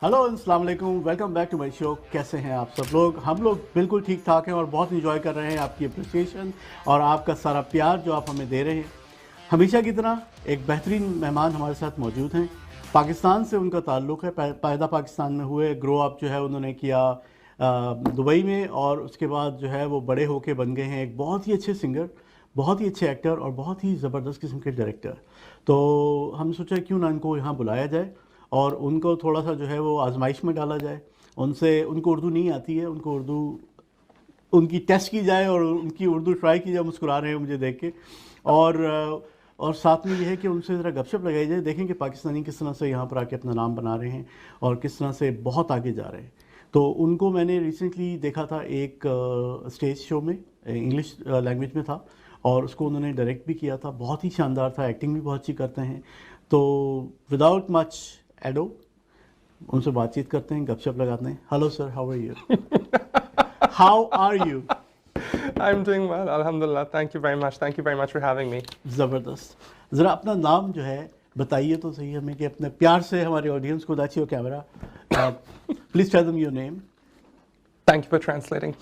Hello अस्सलाम वालेकुम, welcome back to my show. कैसे हैं आप सब लोग? हम लोग बिल्कुल ठीक ठाक हैं और बहुत इंजॉय कर रहे हैं आपकी अप्रिसिएशन और आपका सारा प्यार जो आप हमें दे रहे हैं। हमेशा की तरह एक बेहतरीन मेहमान हमारे साथ मौजूद हैं। पाकिस्तान से उनका ताल्लुक़ है, पैदा पाकिस्तान में हुए, ग्रो अप जो है उन्होंने किया दुबई में, और उसके बाद जो है वो बड़े होके बन गए हैं एक बहुत ही अच्छे सिंगर, बहुत ही अच्छे एक्टर और बहुत ही ज़बरदस्त किस्म के डायरेक्टर। तो हम सोचा क्यों ना इनको यहाँ बुलाया जाए और उनको थोड़ा सा जो है वो आजमाइश में डाला जाए। उनको उर्दू नहीं आती है, उनको उर्दू उनकी टेस्ट की जाए और उनकी उर्दू ट्राई की जाए। मुस्कुरा रहे हैं मुझे देख के। और साथ में ये है कि उनसे ज़रा गपशप लगाई जाए, देखें कि पाकिस्तानी किस तरह से यहाँ पर आके अपना नाम बना रहे हैं और किस तरह से बहुत आगे जा रहे हैं। तो उनको मैंने रिसेंटली देखा था एक स्टेज शो में, इंग्लिश लैंग्वेज में था, और उसको उन्होंने डायरेक्ट भी किया था। बहुत ही शानदार था, एक्टिंग भी बहुत अच्छी करते हैं। तो विदाउट मच एडो उनसे बातचीत करते हैं, गपशप लगाते हैं। Hello sir, how are you? How are you? I'm doing well, Alhamdulillah. Thank you very much. Thank you very much for having me. ज़बरदस्त। ज़रा अपना नाम जो है बताइए तो सही हमें, कि अपने प्यार से हमारे ऑडियंस को दाची हो camera. Please tell them your name. Thank you for translating.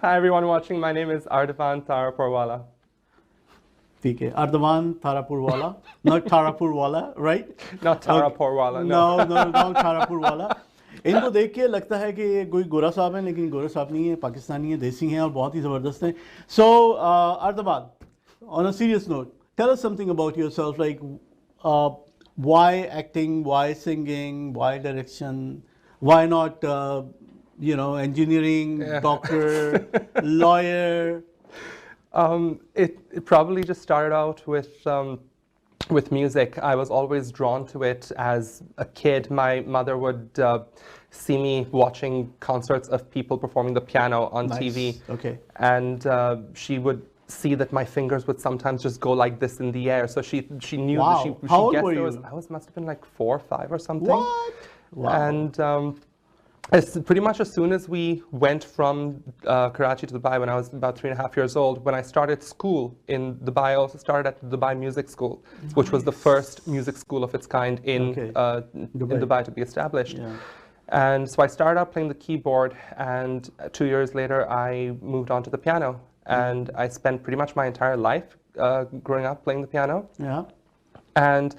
Hi everyone watching. My name is Ardavan Taraporewala. ठीक है, Ardavan Taraporewala, not Taraporewala, right? Not Taraporewala. No. No no, Taraporewala. इनको देख के लगता है कि ये कोई गोरा साहब है, लेकिन गोरा साहब नहीं है, पाकिस्तानी है, देसी हैं और बहुत ही ज़बरदस्त हैं। So Ardavan, on a serious note, tell us something about yourself, like why acting, why singing, why direction, why not engineering, doctor, lawyer? It probably just started out with music. I was always drawn to it as a kid. My mother would see me watching concerts of people performing the piano on Nice. TV. Okay. And she would see that my fingers would sometimes just go like this in the air. So she knew. Wow. She How old guessed were you? must have been like 4 or 5 or something. What? Wow. And pretty much as soon as we went from Karachi to Dubai when I was about 3.5 years old, when I started school in Dubai, I also started at the Dubai Music School, which was the first music school of its kind in Dubai to be established. Yeah. And so I started out playing the keyboard, and 2 years later I moved on to the piano. And I spent pretty much my entire life growing up playing the piano. Yeah. And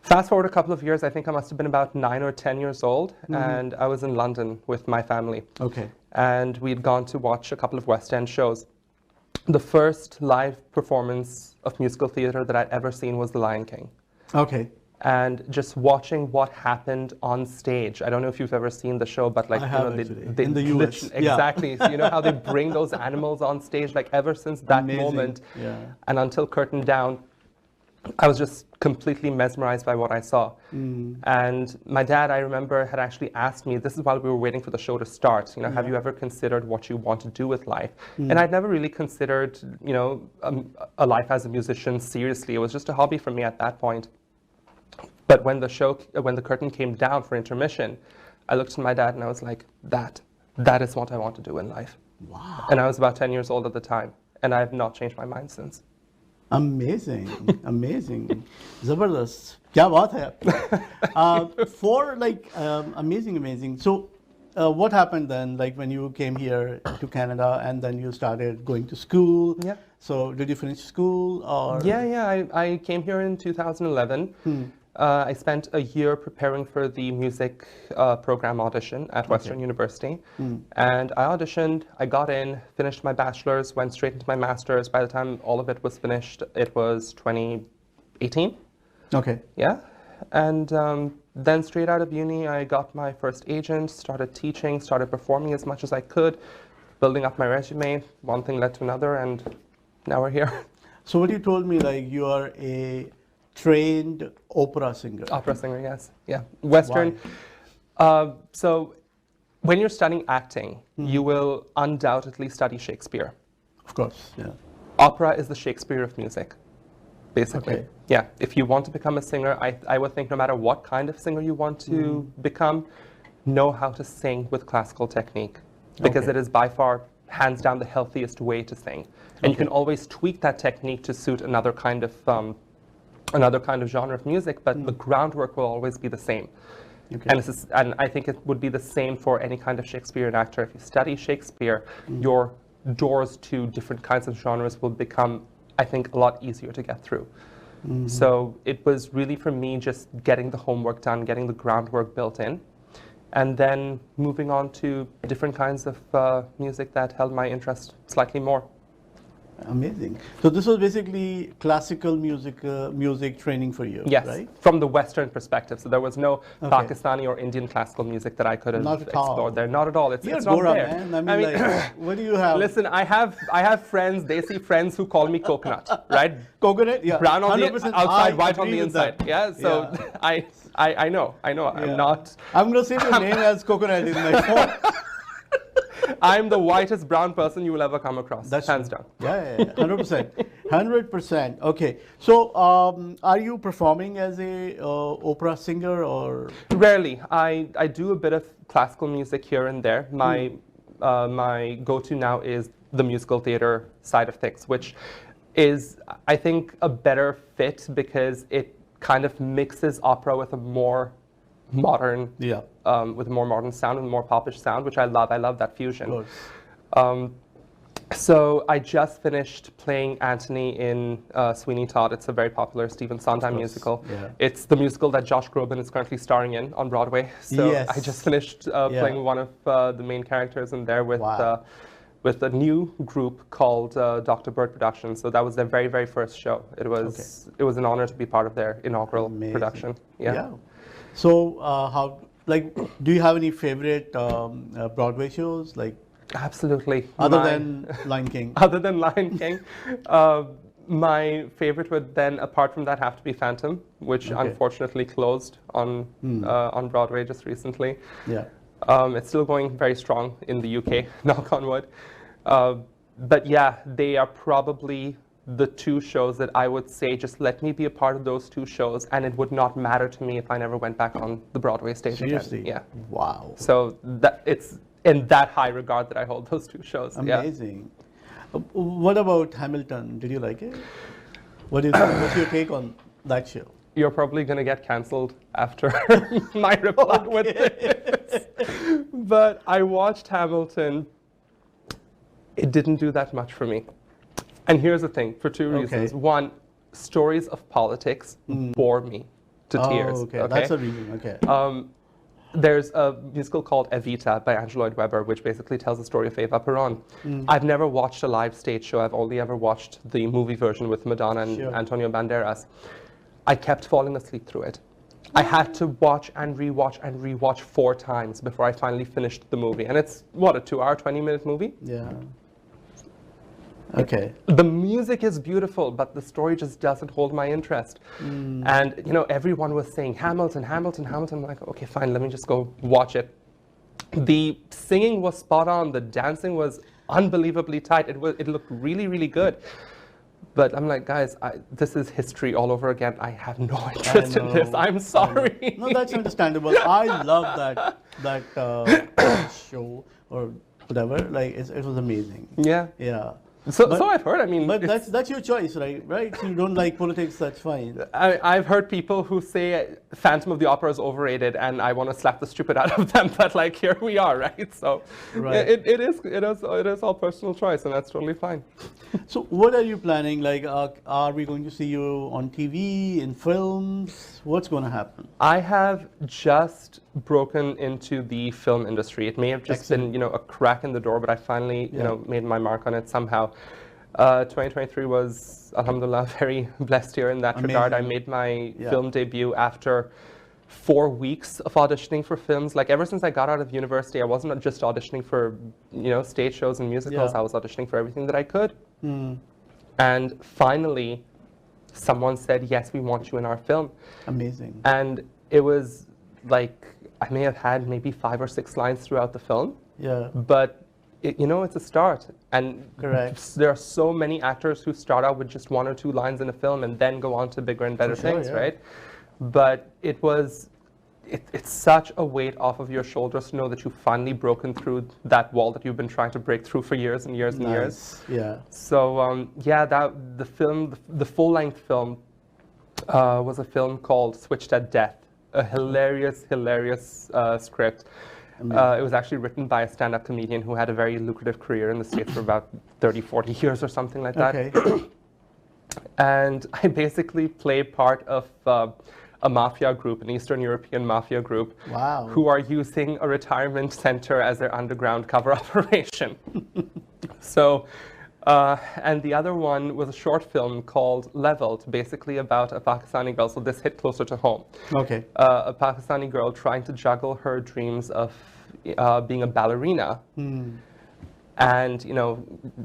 fast forward a couple of years, I think I must have been about 9 or 10 years old, and I was in London with my family. Okay. And we'd gone to watch a couple of West End shows. The first live performance of musical theatre that I'd ever seen was The Lion King. Okay. And just watching what happened on stage. I don't know if you've ever seen the show, but like I have actually. In the US. Exactly. So you know how they bring those animals on stage, like ever since that Amazing. moment Yeah. and until curtain down, I was just completely mesmerized by what I saw. And my dad, I remember, had actually asked me, this is while we were waiting for the show to start, you know, have you ever considered what you want to do with life? And I'd never really considered, you know, a life as a musician seriously. It was just a hobby for me at that point. But when the curtain came down for intermission, I looked at my dad and I was like, that is what I want to do in life. Wow. And I was about 10 years old at the time, and I have not changed my mind since. Amazing, amazing, Zabardast. क्या बात है आपकी? For like amazing. So, what happened then? Like when you came here to Canada and then you started going to school. Yeah. So did you finish school or? Yeah. I came here in 2011. I spent a year preparing for the music program audition at Western University. And I auditioned, I got in, finished my bachelor's, went straight into my master's. By the time all of it was finished, it was 2018. Okay. Yeah. And then straight out of uni, I got my first agent, started teaching, started performing as much as I could, building up my resume. One thing led to another, and now we're here. So what you told me, like you are a trained opera singer. Opera singer, yes. Yeah. Western. So when you're studying acting, you will undoubtedly study Shakespeare. Of course, yeah. Opera is the Shakespeare of music, basically. Okay. Yeah. If you want to become a singer, I would think no matter what kind of singer you want to become, know how to sing with classical technique, because it is by far, hands down, the healthiest way to sing. And you can always tweak that technique to suit another kind of another kind of genre of music, but the groundwork will always be the same. Okay. And I think it would be the same for any kind of Shakespearean actor. If you study Shakespeare, your doors to different kinds of genres will become, I think, a lot easier to get through. So it was really for me just getting the homework done, getting the groundwork built in, and then moving on to different kinds of music that held my interest slightly more. Amazing. So this was basically classical music training for you, Yes, right? from the Western perspective. So there was no Okay. Pakistani or Indian classical music that I could have Not at all. explored there. Not at all. It's You're not Gora, there. man. I mean, like, what do you have? Listen, I have friends, desi friends who call me coconut, right? Coconut, yeah. Brown on the 100% outside, I white on agree the with that. inside. Yeah, so Yeah. I know. Yeah. I'm not. I'm going to save your name as Coconut in my phone. I'm the whitest brown person you will ever come across. That's hands true. down. Yeah, 100%. 100%. Okay. So, are you performing as a opera singer or? Rarely. I do a bit of classical music here and there. My go-to now is the musical theater side of things, which is, I think, a better fit because it kind of mixes opera with a more modern, Yeah. with a more modern sound and more popish sound, which I love. I love that fusion. Of course. So I just finished playing Antony in Sweeney Todd. It's a very popular Stephen Sondheim musical. Yeah. It's the musical that Josh Groban is currently starring in on Broadway. So Yes. I just finished playing one of the main characters in there Wow. with a new group called Dr. Bird Productions. So that was their very, very first show. It was an honor to be part of their inaugural Amazing. production. Yeah. So, do you have any favorite Broadway shows, like Absolutely. other than Lion King? Other than Lion King, my favorite would then, apart from that, have to be Phantom, which unfortunately closed on Broadway just recently. Yeah. It's still going very strong in the UK, knock on wood. But yeah, they are probably the two shows that I would say just let me be a part of those two shows, and it would not matter to me if I never went back on the Broadway stage Seriously? again. Yeah. Wow. So that it's in that high regard that I hold those two shows. Yeah. Amazing. What about Hamilton? Did you like it? What's your take on that show? You're probably going to get cancelled after my reply with this. But I watched Hamilton. It didn't do that much for me. And here's the thing, for two reasons. One, stories of politics bore me to tears. Okay. That's a reason. Okay. There's a musical called Evita by Andrew Lloyd Webber, which basically tells the story of Eva Peron. I've never watched a live stage show. I've only ever watched the movie version with Madonna and Antonio Banderas. I kept falling asleep through it. I had to watch and rewatch 4 times before I finally finished the movie. And it's, what, a 2-hour, 20-minute movie? Yeah. Okay. The music is beautiful, but the story just doesn't hold my interest. And, you know, everyone was saying, Hamilton, Hamilton, Hamilton. I'm like, okay, fine, let me just go watch it. The singing was spot on. The dancing was unbelievably tight. It looked really, really good. But I'm like, guys, this is history all over again. I have no interest in this. I'm sorry. No, that's understandable. I love that show or whatever. Like, it was amazing. Yeah. Yeah. So I've heard. I mean, but that's your choice, right? Right? So you don't like politics, that's fine. I've heard people who say Phantom of the Opera is overrated, and I want to slap the stupid out of them. But like, here we are, right? So it is all personal choice, and that's totally fine. So what are you planning? Like, are we going to see you on TV, in films? What's going to happen? I have just broken into the film industry. It may have just been, you know, a crack in the door, but I finally, you know, made my mark on it somehow. 2023 was, alhamdulillah, very blessed year in that regard. I made my film debut after 4 weeks of auditioning for films. Like, ever since I got out of university, I wasn't just auditioning for, you know, stage shows and musicals. I was auditioning for everything that I could. And finally, someone said, yes, we want you in our film. Amazing. And it was like, I may have had maybe 5 or 6 lines throughout the film. Yeah. But, you know, it's a start. And there are so many actors who start out with just 1 or 2 lines in a film and then go on to bigger and better things, right? But it was, it's such a weight off of your shoulders to know that you've finally broken through that wall that you've been trying to break through for years and years and years. Yeah. So, yeah, the full-length film was a film called Switched at Death. A hilarious script. It was actually written by a stand-up comedian who had a very lucrative career in the States for about 30, 40 years or something like that. Okay. And I basically play part of a mafia group, an Eastern European mafia group, Wow. who are using a retirement center as their underground cover operation. So, and the other one was a short film called Leveled, basically about a Pakistani girl, so this hit closer to home. Okay. A Pakistani girl trying to juggle her dreams of being a ballerina and, you know,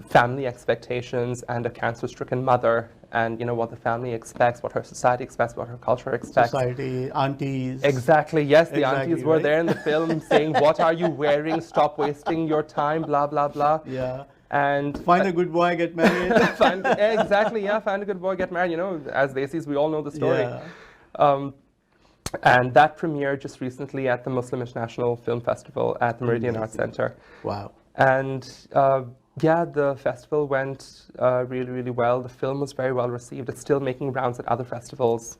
family expectations and a cancer-stricken mother and, you know, what the family expects, what her society expects, what her culture expects. Society, aunties. Exactly, yes, the Exactly, aunties were right? there in the film saying, what are you wearing, stop wasting your time, blah, blah, blah. Yeah. And Find a good boy, get married. exactly, yeah, find a good boy, get married. You know, as Desis, we all know the story. Yeah. And that premiered just recently at the Muslim International Film Festival at the Meridian Arts Center. Wow. And yeah, the festival went really, really well. The film was very well received. It's still making rounds at other festivals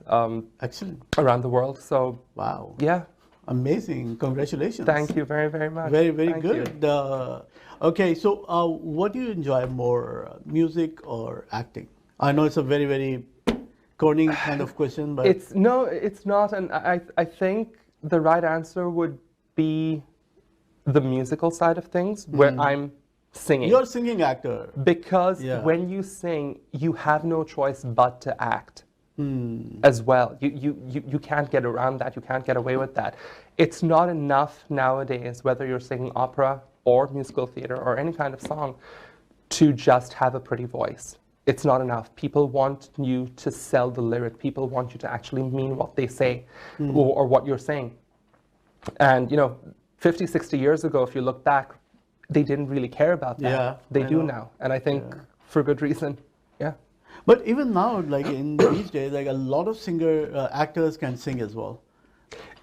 Excellent. around the world. So, Wow. yeah. Amazing. Congratulations. Thank you very, very much. Very, very Thank good. you. Okay, so what do you enjoy more, music or acting? I know it's a very, very corny kind of question, but It's not. And I think the right answer would be the musical side of things, where I'm singing. you're a singing actor. Because Yeah. when you sing, you have no choice but to act as well. You can't get around that. You can't get away with that. It's not enough nowadays, whether you're singing opera or musical theater or any kind of song, to just have a pretty voice. It's not enough. People want you to sell the lyric. People want you to actually mean what they say or what you're saying. And, you know, 50, 60 years ago, if you look back, they didn't really care about that. Yeah, they I do know. now. And I think for good reason. Yeah. But even now, like in these days, like a lot of actors can sing as well.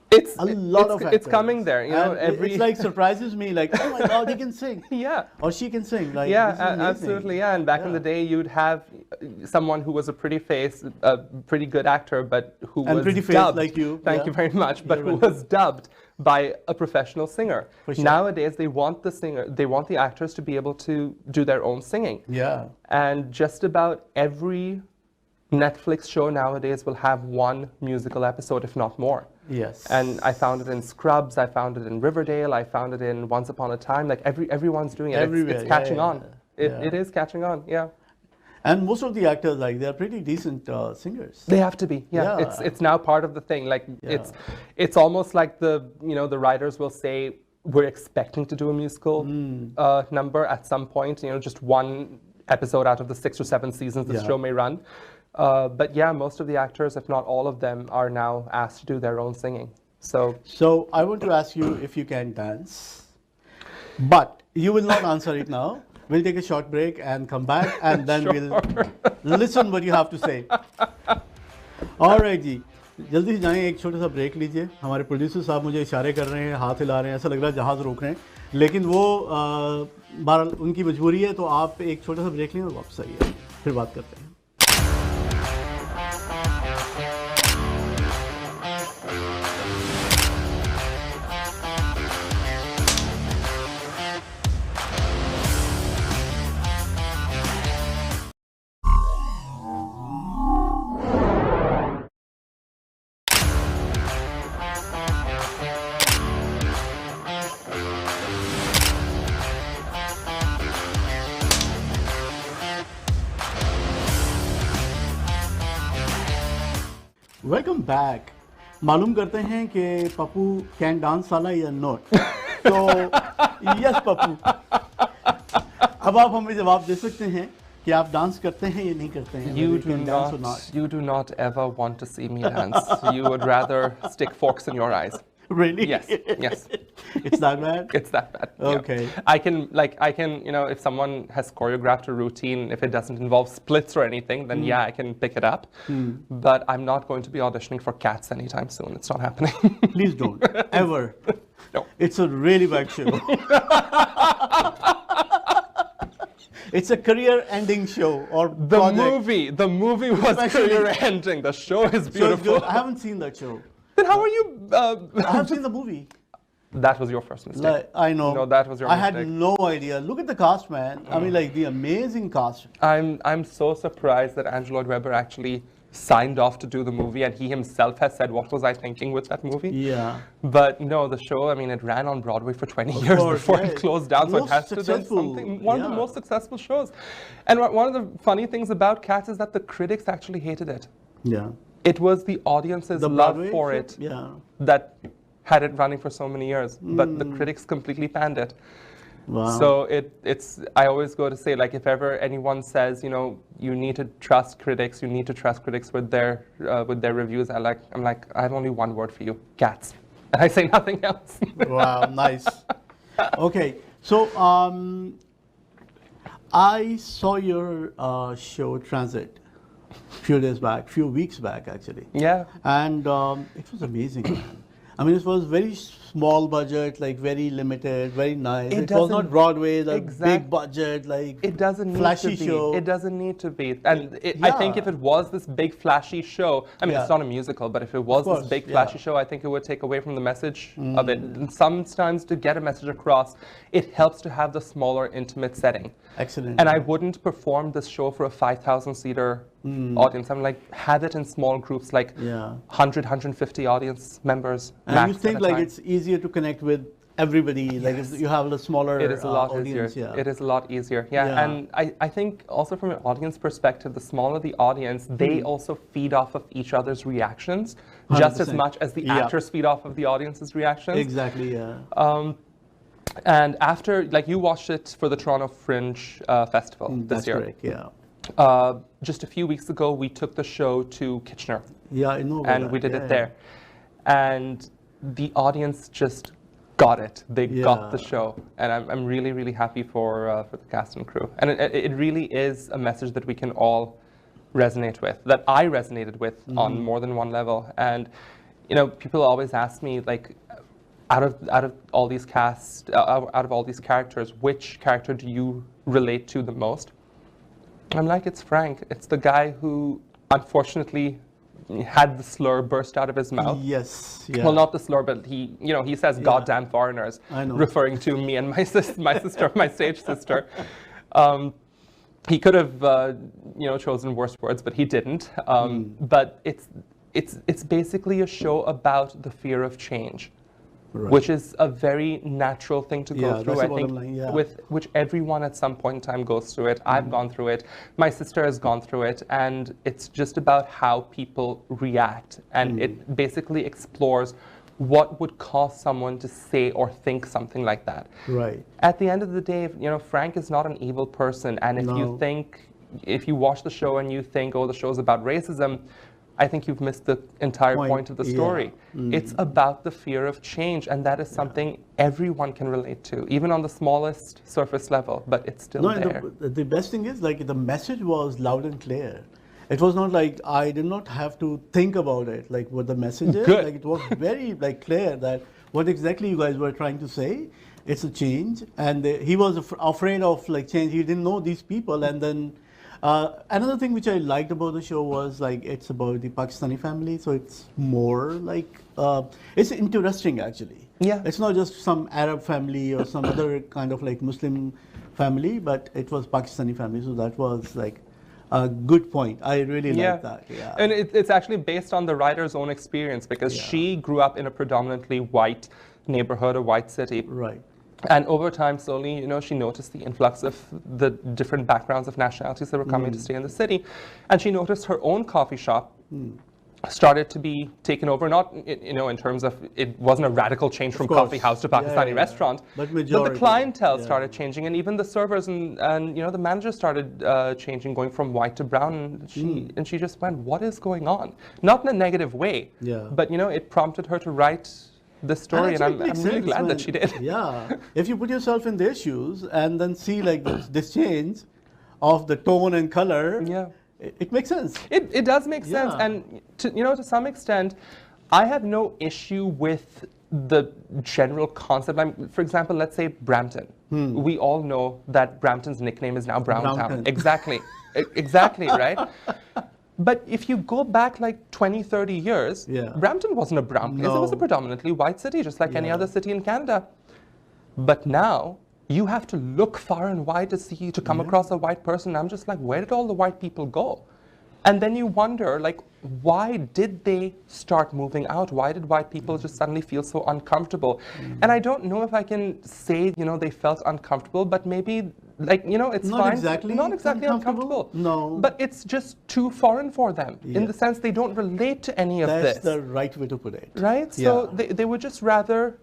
It's A lot of actors. It's coming there. You know, And it's like surprises me, like, oh my God, he can sing. yeah. Or she can sing. Like, Yeah, this is amazing. absolutely. Yeah, and back in the day, you'd have someone who was a pretty face, a pretty good actor, but who And was pretty face dubbed. like you. Thank Yeah. you very much. But You're who welcome. was dubbed by a professional singer. For sure. Nowadays, they want the singer, they want the actors to be able to do their own singing. Yeah. And just about every Netflix show nowadays will have one musical episode, if not more. Yes. And I found it in Scrubs, I found it in Riverdale, I found it in Once Upon a Time. Like everyone's doing it. Everywhere, It's catching yeah, on. yeah. It is catching on. Yeah. And most of the actors, like, they're pretty decent singers. They have to be. Yeah. Yeah. It's now part of the thing. Like Yeah. it's almost like the writers will say we're expecting to do a musical number at some point. You know, just one episode out of the 6 or 7 seasons the Yeah. show may run. But yeah, most of the actors, if not all of them, are now asked to do their own singing. So I want to ask you if you can dance, but you will not answer it now. We'll take a short break and come back, and then we'll listen what you have to say. All right जी, जल्दी से जाएं, एक छोटा सा break लीजिए. हमारे producer साहब मुझे इशारे कर रहे हैं, हाथ हिला रहे हैं, ऐसा लग रहा है जहाज़ रोक रहे हैं. लेकिन वो बहरहाल उनकी मजबूरी है, तो आप एक छोटा सा ब्रेक लें और वापस आइए, फिर बात करते हैं. Welcome back. मालूम करते हैं कि पप्पू कैन डांस साला या नॉट. तो यस पप्पू, अब आप हमें जवाब दे सकते हैं कि आप डांस करते हैं या नहीं करते हैं. You do not ever want to see me dance. You would rather stick forks in your eyes. Really? Yes. Yes. It's that bad? It's that bad. Okay. Yeah. I can, you know, if someone has choreographed a routine, if it doesn't involve splits or anything, then yeah, I can pick it up. But I'm not going to be auditioning for Cats anytime soon. It's not happening. Please don't. Ever. No. It's a really bad show. It's a career-ending show or The project. movie was Especially- career-ending. The show is So it's beautiful. good. I haven't seen that show. Then how are you? I have seen the movie. That was your first mistake. Like, I know. No, that was your I mistake. had no idea. Look at the cast, man. I mean, like the amazing cast. I'm so surprised that Andrew Lloyd Webber actually signed off to do the movie, and he himself has said, "What was I thinking with that movie?" Yeah. But no, the show. I mean, it ran on Broadway for 20 years course, before yeah. it closed down. So it Most has to be successful, something. One of the yeah. most successful shows. And one of the funny things about Cats is that the critics actually hated it. Yeah. It was the audience's The love Broadway for show? it Yeah. that had it running for so many years. But the critics completely panned it. Wow. So it's. I always go to say, like, if ever anyone says, you know, you need to trust critics, you need to trust critics with their reviews. I'm like, I have only one word for you: Cats. And I say nothing else. Wow, nice. Okay, so I saw your show Transit few weeks back actually, Yeah. and it was amazing. Man. I mean, it was very small budget, like very limited, very nice. It was doesn't- not Broadway, the Exact- big budget, like It doesn't need flashy to be. show. It doesn't need to be. And I think Yeah. if it was this big flashy show, I mean, Yeah. it's not a musical, but if it was course, this big yeah. flashy show, I think it would take away from the message of it. And sometimes to get a message across, it helps to have the smaller, intimate setting. Excellent. And I wouldn't perform this show for a 5,000-seater audience. I'm like, have it in small groups, like Yeah. 100, 150 audience members. And max you think at a like time. it's easier to connect with everybody, like if you have a smaller It is a lot audience. easier. Yeah. It is a lot easier. Yeah. Yeah. And I think also from an audience perspective, the smaller the audience, they also feed off of each other's reactions just as 100%. much as the Yeah. actors feed off of the audience's reactions. Exactly. Yeah. And after, like, you watched it for the Toronto Fringe Festival this That's year. correct. Yeah. Just a few weeks ago, we took the show to Kitchener. Yeah, I know. about And that. we did Yeah. it there. And the audience just got it. They got the Yeah. show. And I'm really, really happy for the cast and crew. And it really is a message that we can all resonate with, that I resonated with on more than one level. And, you know, people always ask me, like, out of all these casts, out of all these characters, which character do you relate to the most? I'm like, it's Frank. It's the guy who, unfortunately, had the slur burst out of his mouth. Yes. Yeah. Well, not the slur, but he says "goddamn foreigners," I know. referring to me and my sister, my stage sister. He could have, chosen worse words, but he didn't. But it's basically a show about the fear of change. Right. Which is a very natural thing to go Yeah, through. that's the I think bottom line, yeah. with which everyone at some point in time goes through it. I've gone through it. My sister has gone through it, and it's just about how people react. And it basically explores what would cause someone to say or think something like that. Right. At the end of the day, Frank is not an evil person, and if you watch the show and you think, oh, the show's about racism, I think you've missed the entire point of the story. Yeah. It's about the fear of change, and that is something everyone can relate to, even on the smallest surface level, but it's still there. And the best thing is, like, the message was loud and clear. It was not like I did not have to think about it, like what the message is. Good. Like, it was very clear that what exactly you guys were trying to say. It's a change, and he was afraid of like change. He didn't know these people, and then. Another thing which I liked about the show was like it's about the Pakistani family, so it's more like it's interesting actually. Yeah. It's not just some Arab family or some other kind of like Muslim family, but it was Pakistani family, so that was like a good point. I really like that. Yeah. And it's actually based on the writer's own experience because she grew up in a predominantly white neighborhood, a white city. Right. And over time, slowly, she noticed the influx of the different backgrounds of nationalities that were coming to stay in the city. And she noticed her own coffee shop started to be taken over, not, in terms of, it wasn't a radical change from course. coffee house to Pakistani restaurant, But the majority, clientele started changing, and even the servers and the managers started changing, going from white to brown. And she just went, what is going on? Not in a negative way, but, it prompted her to write this story, and I'm really glad that she did. Yeah, if you put yourself in their shoes and then see like this change of the tone and color, it makes sense. It does make sense, and to some extent, I have no issue with the general concept. For example, let's say Brampton. We all know that Brampton's nickname is now Browntown. Exactly. Exactly, right? But if you go back like 20, 30 years, Brampton wasn't a brown place. It was a predominantly white city, just like any other city in Canada. But now, you have to look far and wide to come across a white person. I'm just like, where did all the white people go? And then you wonder, like, why did they start moving out? Why did white people just suddenly feel so uncomfortable? And I don't know if I can say, they felt uncomfortable, but maybe, like, it's not fine. Exactly not exactly uncomfortable. No. But it's just too foreign for them, in the sense they don't relate to any of this. That's the right way to put it. Right? So they would just rather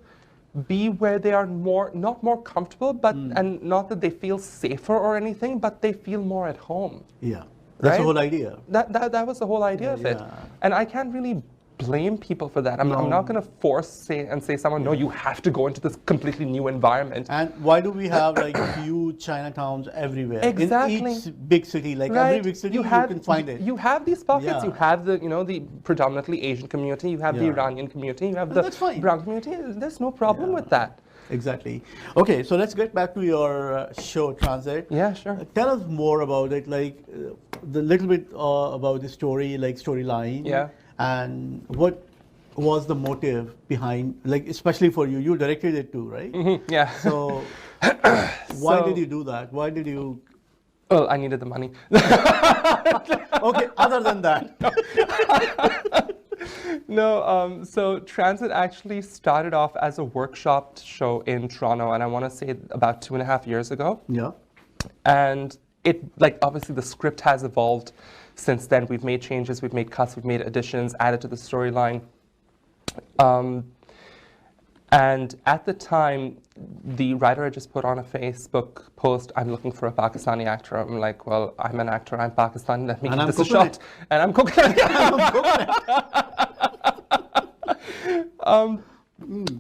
be where they are not more comfortable, but and not that they feel safer or anything, but they feel more at home. Yeah. That's the whole idea. That was the whole idea of it. And I can't really blame people for that. I'm not going to say someone, no, you have to go into this completely new environment. And why do we have like huge Chinatowns everywhere? Exactly. In each big city, like every big city, you can find it. You have these pockets. You have the, the predominantly Asian community. You have the Iranian community. You have the brown community. There's no problem with that. Exactly. Okay, so let's get back to your show, Transit. Yeah, sure. Tell us more about it, like the little bit about the story, like storyline. Yeah. And what was the motive behind, like especially for you? You directed it too, right? Mm-hmm, yeah. So why did you do that? Why did you? Well, I needed the money. Okay, other than that. No, so Transit actually started off as a workshop show in Toronto, and I want to say about 2.5 years ago. Yeah. And it, like, obviously the script has evolved since then. We've made changes, we've made cuts, we've made additions, added to the storyline. And at the time, the writer had just put on a Facebook post, I'm looking for a Pakistani actor. I'm like, well, I'm an actor, I'm Pakistani, let me give this a shot. And I'm cooking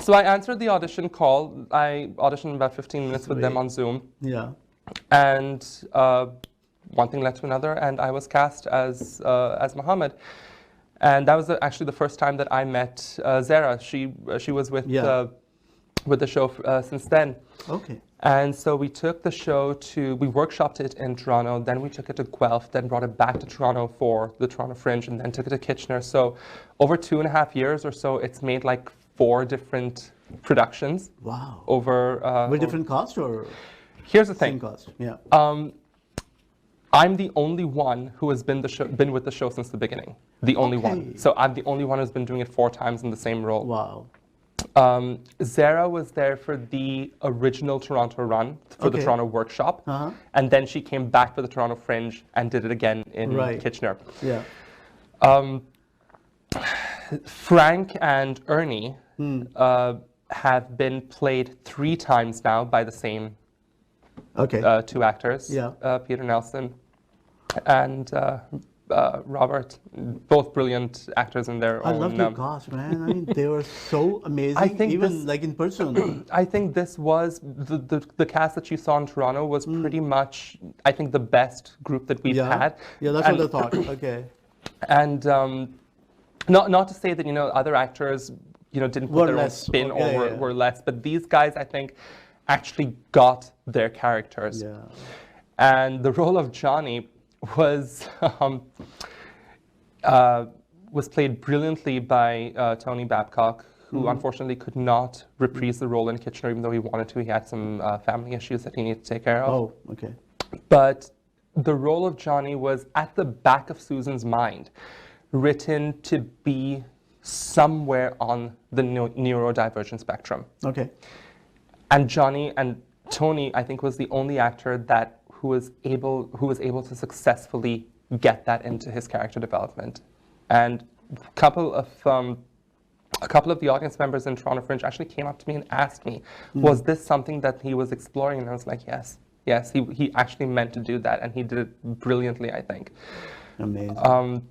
So I answered the audition call. I auditioned about 15 minutes with them on Zoom. Yeah. And one thing led to another, and I was cast as Muhammad. And that was actually the first time that I met Zara. She was with the show since then. Okay. And so we took the show we workshopped it in Toronto, then we took it to Guelph, then brought it back to Toronto for the Toronto Fringe, and then took it to Kitchener. So over 2.5 years or so, it's made like 4 different productions. Wow. Over with different cast or? Here's the thing. Same cast. Yeah. I'm the only one who has been with the show since the beginning. The only one. So I'm the only one who's been doing it 4 times in the same role. Wow. Zara was there for the original Toronto run, for the Toronto workshop. And then she came back for the Toronto Fringe and did it again in Kitchener. Yeah. Frank and Ernie have been played 3 times now by the same 2 actors. Yeah. Peter Nelson and Robert, both brilliant actors in their own. I love the cast, man. I mean, they were so amazing. I think even like in person. I think this was the cast that you saw in Toronto was pretty much, I think, the best group that we've had. Yeah, that's what I thought. Okay. And not to say that other actors didn't put their own spin or were less, but these guys, I think, actually got their characters. Yeah. And the role of Johnny was played brilliantly by Tony Babcock, who unfortunately could not reprise the role in Kitchener, even though he wanted to. He had some family issues that he needed to take care of. Oh, okay. But the role of Johnny was at the back of Susan's mind, written to be somewhere on the neurodivergent spectrum. Okay. And Johnny and Tony, I think, was the only actor who was able to successfully get that into his character development. And a couple of the audience members in Toronto Fringe actually came up to me and asked me, was this something that he was exploring? And I was like, yes, he actually meant to do that, and he did it brilliantly, I think. Amazing.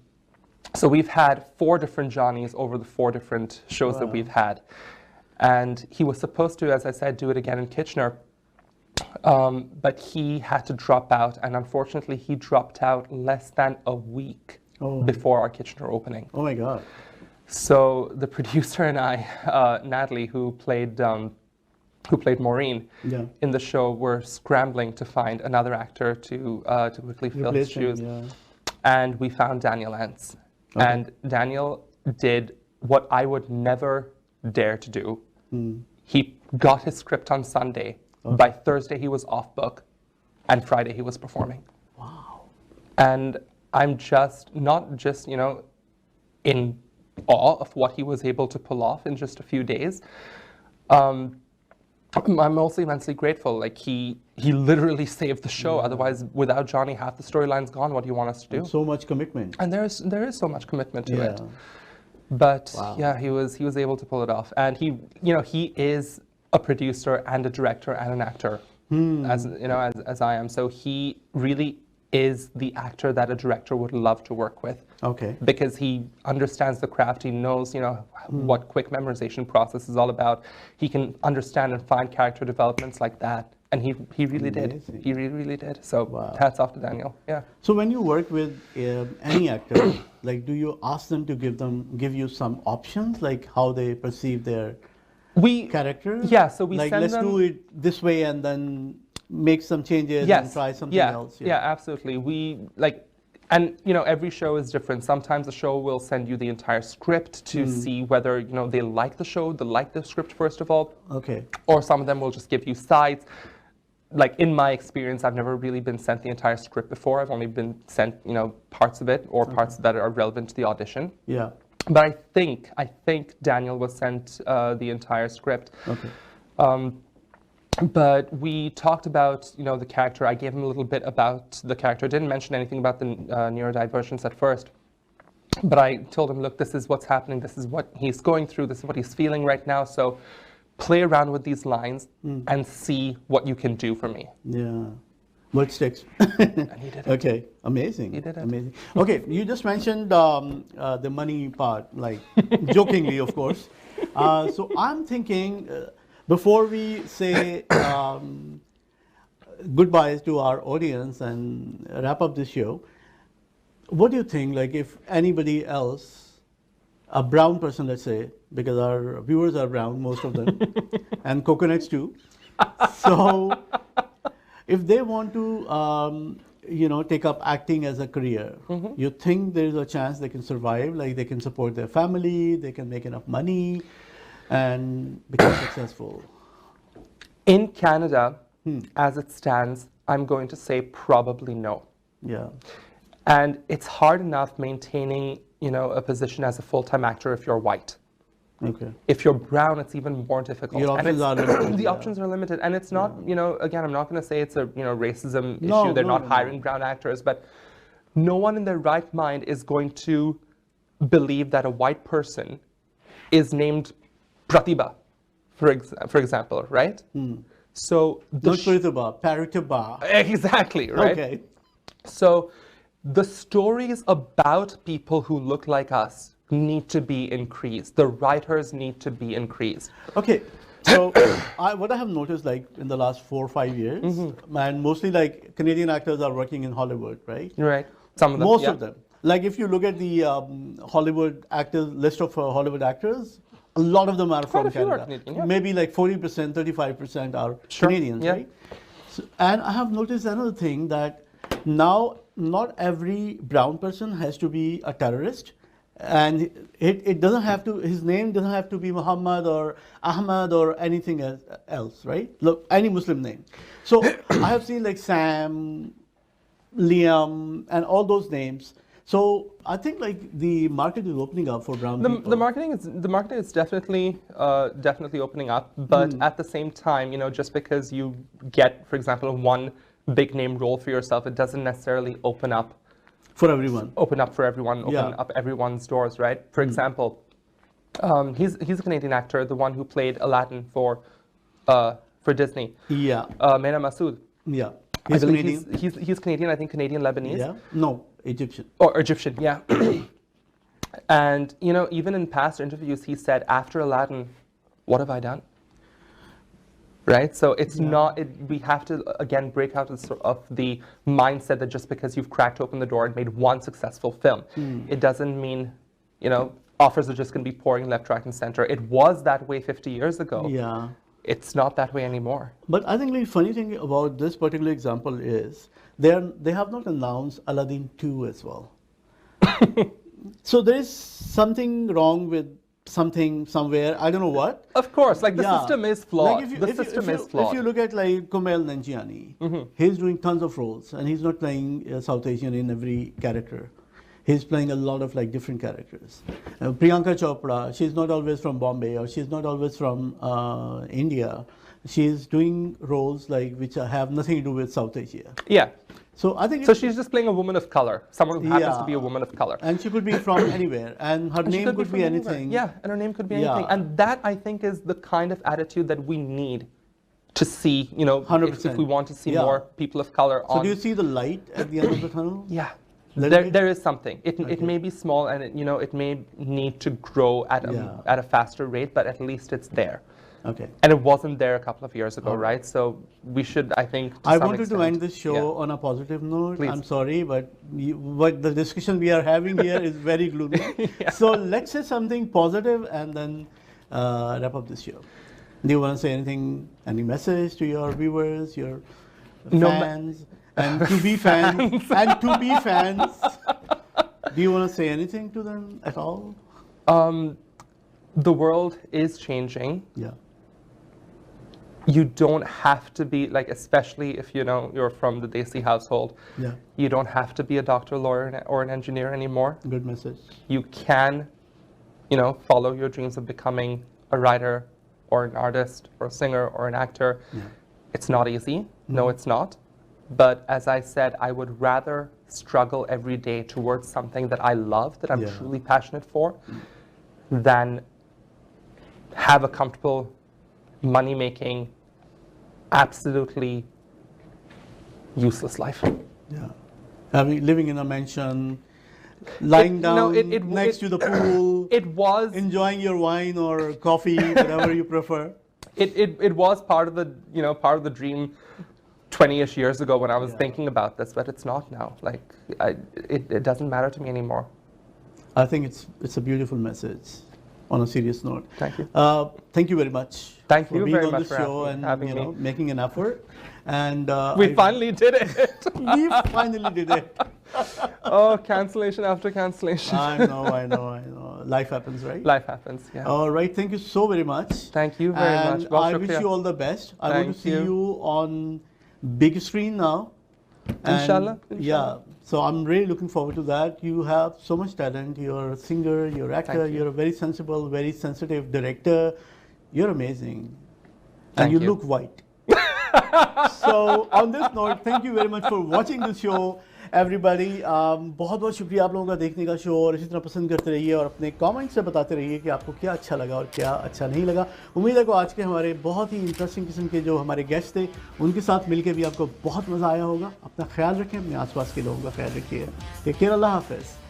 So we've had 4 different Johnnies over the 4 different shows that we've had. And he was supposed to, as I said, do it again in Kitchener, but he had to drop out, and unfortunately he dropped out less than a week before our Kitchener opening. Oh my God. So the producer and I, Natalie, who played Maureen Yeah. in the show, were scrambling to find another actor to quickly fill his Replace him, shoes. yeah. And we found Daniel Ants. Okay. And Daniel did what I would never dare to do. He got his script on Sunday. Okay. By Thursday, he was off book. And Friday, he was performing. Wow. And I'm just, not just, in awe of what he was able to pull off in just a few days. I'm also immensely grateful. Like, he literally saved the show. Otherwise, without Johnny, half the storyline's gone. What do you want us to do? And so much commitment. And there is so much commitment to it. Yeah. But Wow. yeah, he was able to pull it off. And he is a producer and a director and an actor, as I am. So he really is the actor that a director would love to work with. Okay. Because he understands the craft, he knows, what quick memorization process is all about. He can understand and find character developments like that. And he really did. Amazing. He really did. So Wow. hats off to Daniel. Yeah. So when you work with any actor, like, do you ask them to give you some options, like how they perceive their character? Yeah, so we like, send let's them, do it this way and then make some changes and try something else. Yeah, absolutely. And every show is different. Sometimes the show will send you the entire script to see whether they like the show, they like the script first of all. Okay. Or some of them will just give you sides. Like, in my experience, I've never really been sent the entire script before. I've only been sent parts of it or parts that are relevant to the audition. Yeah. But I think Daniel was sent the entire script. Okay. But we talked about, the character. I gave him a little bit about the character. I didn't mention anything about the neurodivergence at first. But I told him, look, this is what's happening. This is what he's going through. This is what he's feeling right now. So play around with these lines and see what you can do for me. Yeah. What sticks? And he did it. Okay. Amazing. He did it. Amazing. Okay. You just mentioned the money part, like jokingly, of course. So I'm thinking, before we say goodbyes to our audience and wrap up this show, what do you think, like, if anybody else, a brown person, let's say, because our viewers are brown, most of them, and coconuts too. So if they want to, take up acting as a career, you think there's a chance they can survive, like they can support their family, they can make enough money and become successful? In Canada, as it stands, I'm going to say probably no. Yeah. And it's hard enough maintaining, a position as a full-time actor if you're white. Okay. If you're brown, it's even more difficult. Your options are limited. The options are limited. And it's not, again, I'm not going to say it's a, racism No, issue. They're no, not no, hiring brown actors, but no one in their right mind is going to believe that a white person is named Pratibha, for example, right? So Not Pratibha, Paritibha. exactly, right? Okay. So the stories about people who look like us need to be increased. The writers need to be increased. Okay. So what I have noticed, like, in the last 4 or 5 years, and mostly, like, Canadian actors are working in Hollywood, right? Right. Some of them. Most of them. Like, if you look at the Hollywood actors list of Hollywood actors, a lot of them are from a few are Canada. Canadian, yeah. Maybe like 40%, 35% are Sure, Canadians, yeah. right? So, and I have noticed another thing, that now not every brown person has to be a terrorist. And it doesn't have to, his name doesn't have to be Muhammad or Ahmad or anything else, right? Look, any Muslim name. So I have seen like Sam, Liam, and all those names. So I think, like, the market is opening up for brown people. The marketing is definitely opening up, but at the same time, just because you get, for example, one big name role for yourself, it doesn't necessarily open up for everyone. Open up for everyone. Open Yeah. up everyone's doors, right? For example, he's a Canadian actor, the one who played Aladdin for Disney. Yeah. Mena Massoud. Yeah. I He's believe Canadian. he's Canadian. I think Canadian Lebanese. Yeah. No, Egyptian. Or Egyptian, yeah. And, even in past interviews, he said, after Aladdin, what have I done? Right? So it's not, we have to, again, break out of the mindset that just because you've cracked open the door and made one successful film, it doesn't mean, offers are just going to be pouring left, right, and center. It was that way 50 years ago. Yeah. It's not that way anymore. But I think the funny thing about this particular example is they have not announced Aladdin 2 as well. So there is something wrong with something somewhere. I don't know what. Of course, like the Yeah. system is flawed. Like The system is flawed. If you look at like Kumail Nanjiani, he's doing tons of roles, and he's not playing South Asian in every character. He's playing a lot of like different characters. Priyanka Chopra, she's not always from Bombay, or she's not always from India. She's doing roles like which have nothing to do with South Asia. Yeah. So I think So she's just playing a woman of color, someone who happens to Yeah. be a woman of color. and she could be from anywhere, and her And she name could from be anywhere. anything. Yeah, and her name could be Yeah. anything. And that, I think, is the kind of attitude that we need to see, you know, if 100%. we want to see Yeah. more people of color So on. do you see the light at the end of the tunnel? Yeah. Little bit? There is something. It Okay. may be small, and it, you know, it may need to grow at Yeah. a faster rate, but at least it's there. Okay. And it wasn't there a couple of years ago, All right. right? So we should, I think, to I some wanted to extent- end this show Yeah. on a positive note. Please. I'm sorry, but the discussion we are having here is very gloomy. Yeah. So let's say something positive and then wrap up this show. Do you want to say anything, any message to your viewers, your No, fans, and to be fans, and to be fans? Do you want to say anything to them at all? The world is changing. Yeah. You don't have to be, like, especially if you know you're from the Desi household, Yeah. you don't have to be a doctor, lawyer, or an engineer anymore. Good message. You can, you know, follow your dreams of becoming a writer or an artist or a singer or an actor. Yeah. It's not easy. No, it's not. But as I said, I would rather struggle every day towards something that I love, that I'm Yeah. truly passionate for, than have a comfortable, money-making, absolutely useless life. Yeah. Living in a mansion, lying down next to the pool, It was enjoying your wine or coffee, whatever you prefer. it was part of the, you know, part of the dream 20-ish years ago when I was Yeah. thinking about this, but it's not now. Like, it doesn't matter to me anymore. I think it's a beautiful message. On a serious note, Thank you. Thank you very much. Thank for you being very on much this for show having and you know me. making an effort. And We finally did it. we finally did it. Oh, cancellation after cancellation. I know. Life happens, right? Life happens, yeah. All right. Thank you so very much. Thank you very And much. Well, I wish shukriya. you all the best. I want to Thank see you. you on big screen now. And, Inshallah, Yeah. inshallah. So I'm really looking forward to that. You have so much talent. You're a singer, you're an actor, Thank you. you're a very sensible, very sensitive director. You're amazing. And Thank you you. look white. So on this note, thank you very much for watching this show. Everybody बहुत बहुत शुक्रिया आप लोगों का देखने का show, और इसी तरह पसंद करते रहिए और अपने कमेंट से बताते रहिए कि आपको क्या अच्छा लगा और क्या अच्छा नहीं लगा। उम्मीद है कि आज के हमारे बहुत ही इंटरेस्टिंग किस्म के जो हमारे गेस्ट थे उनके साथ मिलकर भी आपको बहुत मज़ा आया होगा। अपना ख्याल रखें, अपने आसपास के लोगों का ख्याल रखिए। टेक केयर, अल्लाह हाफ़िज़।